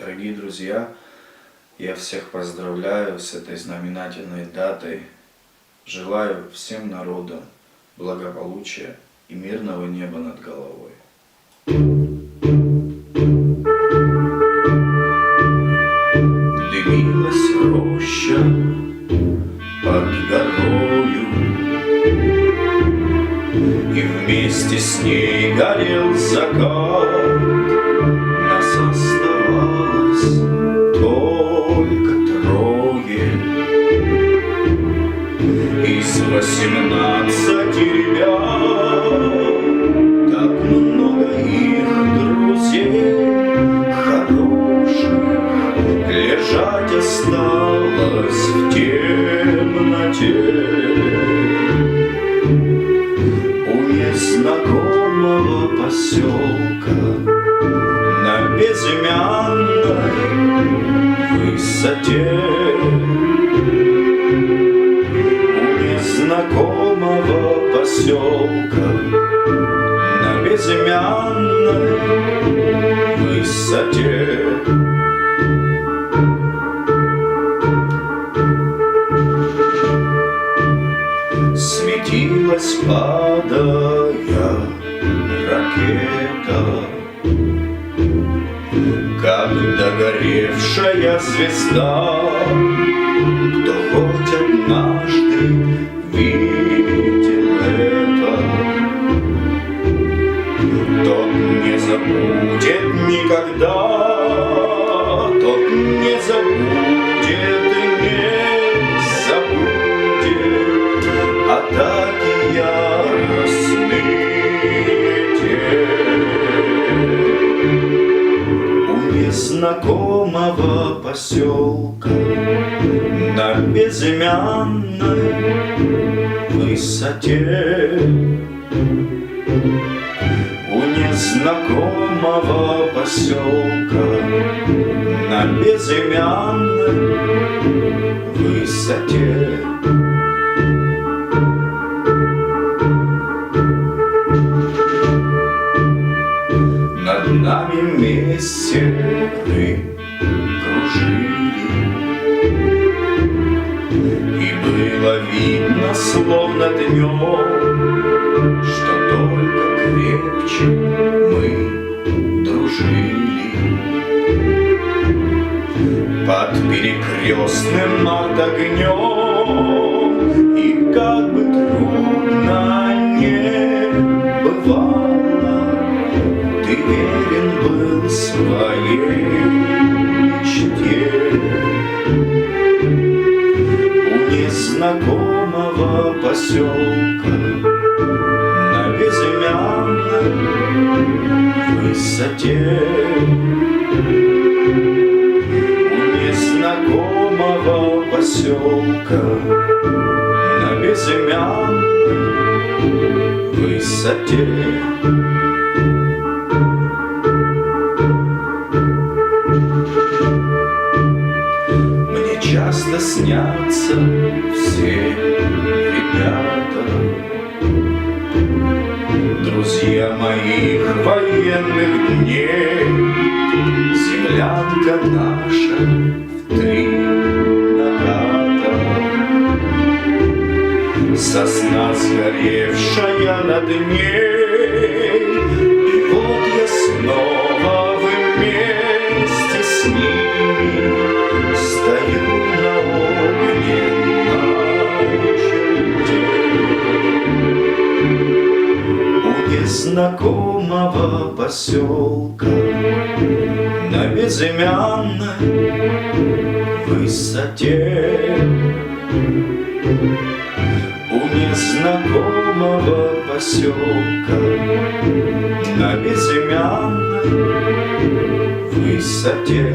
Дорогие друзья, я всех поздравляю с этой знаменательной датой. Желаю всем народам благополучия и мирного неба над головой. Дымилась роща под горою, и вместе с ней горел закат. Нас оставалось только трое из 18 ребят. Так много их друзей хороших лежать осталось в темноте. У незнакомого поселка на безымянной высоте, у незнакомого поселка на безымянной высоте. Светилась, падая, ракета, как догоревшая звезда. Кто хоть однажды видел это, тот не забудет никогда, тот не забудет и не забудет атаки яростные те. Знакомого поселка на безымянной высоте, у незнакомого поселка на безымянной высоте. Над нами мессеры кружили, и было видно, словно днем, что только крепче мы дружили. Под перекрестным над огнем, и как бы трудно не бывало, ты верен был своей мечте. У незнакомого поселка на безымянной высоте, у незнакомого поселка на безымянной высоте. Часто снятся все ребята, друзья моих военных дней. Землянка наша в 3 наката, сосна сгоревшая над ней. И вот я снова вместе с ними стою на огненной черте. У незнакомого поселка на безымянной высоте, у незнакомого поселка на безымянной высоте.